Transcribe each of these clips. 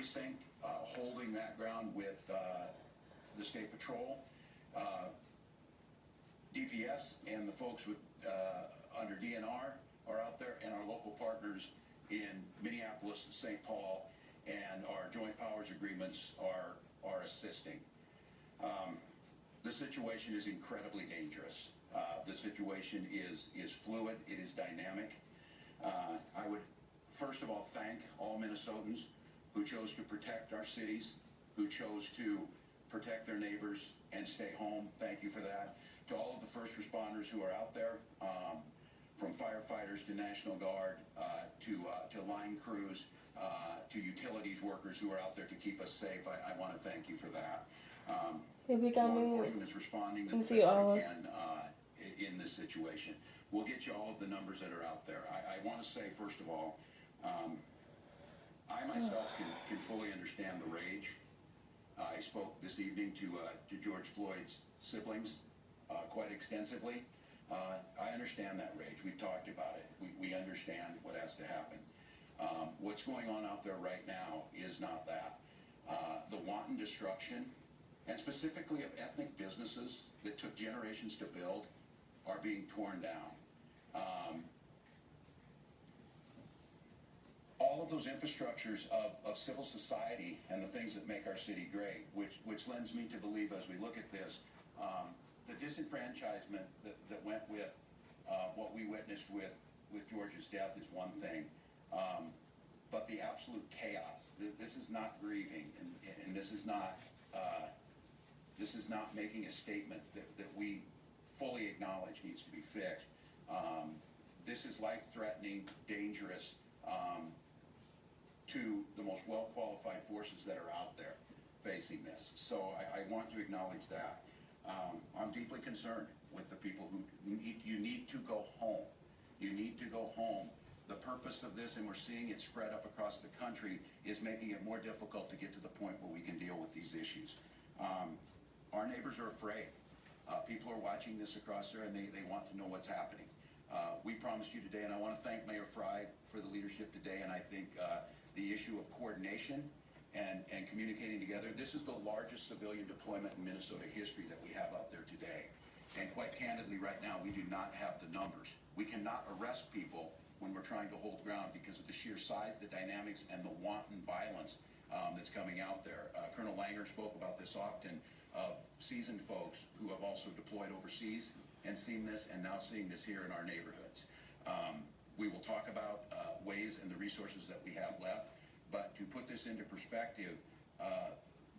precinct, holding that ground with the State Patrol, DPS, and the folks with under DNR are out there, and our local partners in Minneapolis and St. Paul, and our joint powers agreements are assisting. The situation is incredibly dangerous. The situation is fluid. It is dynamic. I would first of all thank all Minnesotans who chose to protect our cities, who chose to protect their neighbors and stay home. Thank you for that. To all of the first responders who are out there, from firefighters to National Guard, to line crews, to utilities workers who are out there to keep us safe, I want to thank you for that. Law enforcement is responding the best they can in this situation. We'll get you all of the numbers that are out there. I want to say, first of all, I myself can fully understand the rage. I spoke this evening to George Floyd's siblings quite extensively. I understand that rage. We've talked about it. We understand what has to happen. What's going on out there right now is not that. The wanton destruction, and specifically of ethnic businesses that took generations to build, are being torn down. All of those infrastructures of civil society and the things that make our city great, which lends me to believe, as we look at this, the disenfranchisement that went with what we witnessed with George's death is one thing, but the absolute chaos. This is not grieving, and this is not making a statement that we fully acknowledge needs to be fixed. This is life-threatening, dangerous, to the most well-qualified forces that are out there facing this. So I want to acknowledge that. I'm deeply concerned with the people who you need to go home. You need to go home. The purpose of this, and we're seeing it spread up across the country, is making it more difficult to get to the point where we can deal with these issues. Our neighbors are afraid. People are watching this across there, and they want to know what's happening. We promised you today, and I want to thank Mayor Frey for the leadership today, and I think the issue of coordination and communicating together. This is the largest civilian deployment in Minnesota history that we have out there today. And quite candidly, right now, we do not have the numbers. We cannot arrest people when we're trying to hold ground because of the sheer size, the dynamics, and the wanton violence that's coming out there. Colonel Langer spoke about this often, of seasoned folks who have also deployed overseas and seen this, and now seeing this here in our neighborhoods. We will talk about ways and the resources that we have left, but to put this into perspective,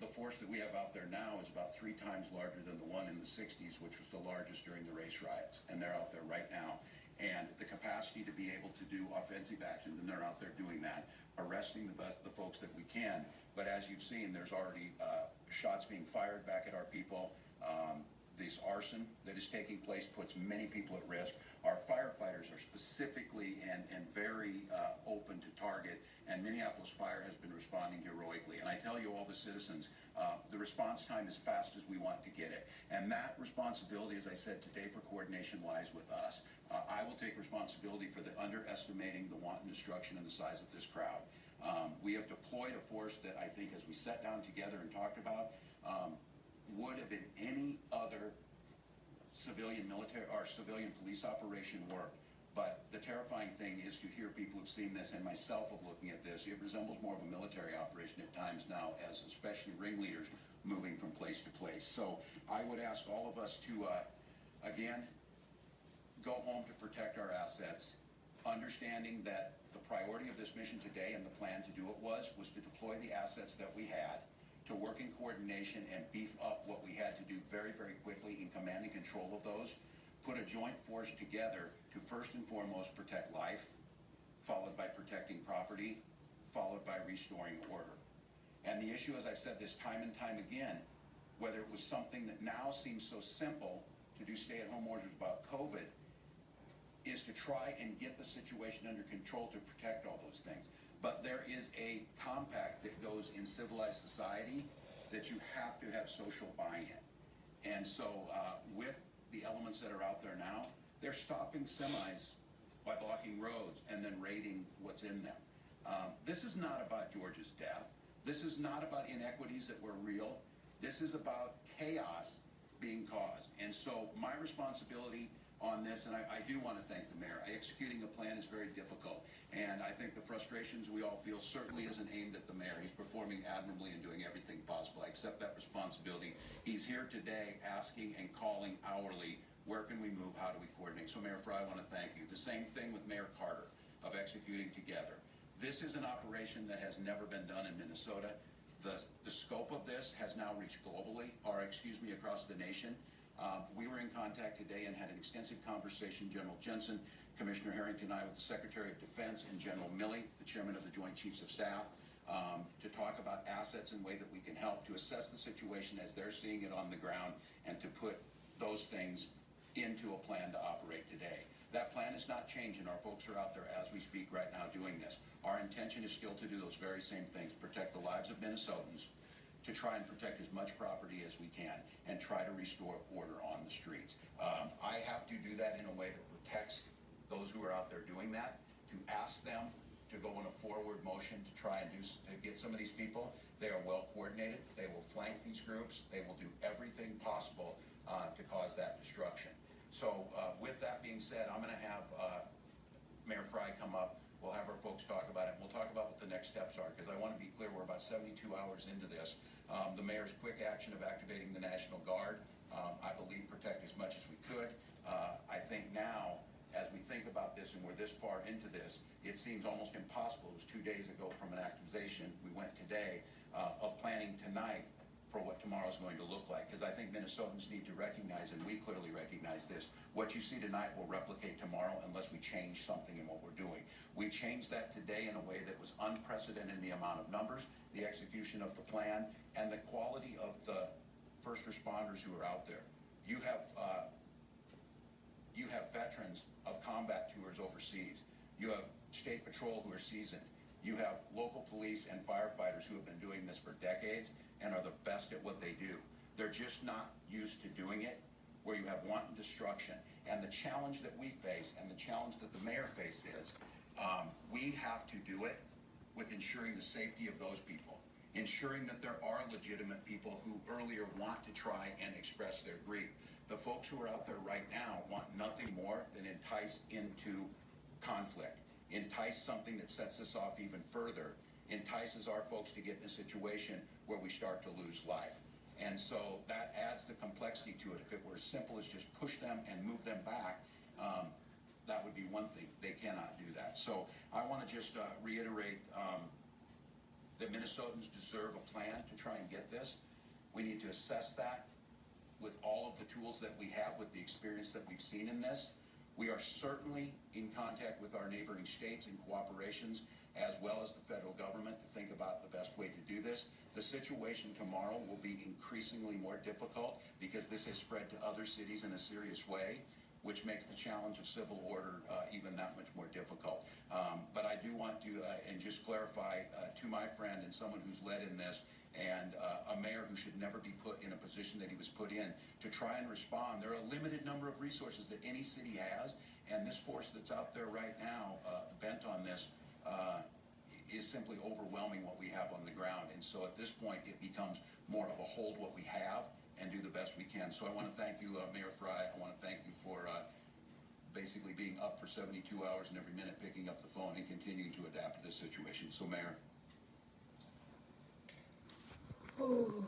the force that we have out there now is about 3 times larger than the one in the 60s, which was the largest during the race riots, and they're out there right now. And the capacity to be able to do offensive actions, and they're out there doing that, arresting the folks that we can. But as you've seen, there's already shots being fired back at our people. This arson that is taking place puts many people at risk. Our firefighters are specifically and very open to target, and Minneapolis Fire has been responding heroically. And I tell you, all the citizens, the response time is fast as we want to get it. And that responsibility, as I said today, for coordination lies with us. I will take responsibility for the underestimating the wanton destruction and the size of this crowd. We have deployed a force that I think, as we sat down together and talked about, would have been any other civilian military or civilian police operation work. But the terrifying thing is to hear people who've seen this, and myself of looking at this, it resembles more of a military operation at times now, as especially ringleaders moving from place to place. So I would ask all of us to, again, go home to protect our assets, understanding that the priority of this mission today and the plan to do it was to deploy the assets that we had, to work in coordination and beef up what we had to do very, very quickly in command and control of those, put a joint force together to first and foremost protect life, followed by protecting property, followed by restoring order. And the issue, as I've said this time and time again, whether it was something that now seems so simple to do stay-at-home orders about COVID, is to try and get the situation under control to protect all those things. But there is a compact that goes in civilized society that you have to have social buy-in. And so with the elements that are out there now, they're stopping semis by blocking roads and then raiding what's in them. This is not about George's death. This is not about inequities that were real. This is about chaos being caused. And so my responsibility on this, and I do want to thank the mayor. Executing a plan is very difficult, and I think the frustrations we all feel certainly isn't aimed at the mayor. He's performing admirably and doing everything possible. I accept that responsibility. He's here today asking and calling hourly, where can we move, how do we coordinate? So Mayor Fry, I want to thank you. The same thing with Mayor Carter of Executing Together. This is an operation that has never been done in Minnesota. The scope of this has now reached globally, or excuse me, across the nation. We were in contact today and had an extensive conversation, General Jensen, Commissioner Harrington and I, with the Secretary of Defense and General Milley, the Chairman of the Joint Chiefs of Staff, to talk about assets and way that we can help to assess the situation as they're seeing it on the ground and to put those things into a plan to operate today. That plan is not changing. Our folks are out there as we speak right now doing this. Our intention is still to do those very same things, protect the lives of Minnesotans, to try and protect as much property as we can and try to restore order on the streets. I have to do that in a way that protects those who are out there doing that, to ask them to go in a forward motion to try and to get some of these people. They are well coordinated. They will flank these groups. They will do everything possible to cause that destruction. So with that being said, I'm going to have Mayor Fry come up. We'll have our folks talk about it. We'll talk about what the next steps are, because I want to be clear, we're about 72 hours into this. The mayor's quick action of activating the National Guard, I believe, protect as much as we could. I think now, as we think about this and we're this far into this, it seems almost impossible. It was 2 days ago from an activation. We went today of planning tonight for what tomorrow's going to look like, because I think Minnesotans need to recognize, and we clearly recognize this, what you see tonight will replicate tomorrow unless we change something in what we're doing. We changed that today in a way that was unprecedented in the amount of numbers, the execution of the plan, and the quality of the first responders who are out there. You have veterans of combat tours overseas. You have state patrol who are seasoned. You have local police and firefighters who have been doing this for decades and are the best at what they do. They're just not used to doing it where you have wanton destruction. And the challenge that we face and the challenge that the mayor faces, we have to do it with ensuring the safety of those people, ensuring that there are legitimate people who earlier want to try and express their grief. The folks who are out there right now want nothing more than entice into conflict, entice something that sets us off even further, entices our folks to get in a situation where we start to lose life. And so that adds the complexity to it. If it were as simple as just push them and move them back, that would be one thing. They cannot do that. So I want to just reiterate that Minnesotans deserve a plan to try and get this. We need to assess that with all of the tools that we have, with the experience that we've seen in this. We are certainly in contact with our neighboring states and cooperations, as well as the federal government, to think about the best way to do this. The situation tomorrow will be increasingly more difficult because this has spread to other cities in a serious way, which makes the challenge of civil order even that much more difficult. But I do want to, and just clarify to my friend and someone who's led in this, and a mayor who should never be put in a position that he was put in, to try and respond. There are a limited number of resources that any city has, and this force that's out there right now bent on this is simply overwhelming what we have on the ground. And so at this point, it becomes more of a hold what we have and do the best we can. So I want to thank you, Mayor Fry. I want to thank you for basically being up for 72 hours and every minute picking up the phone and continuing to adapt to this situation. So, Mayor. Oh,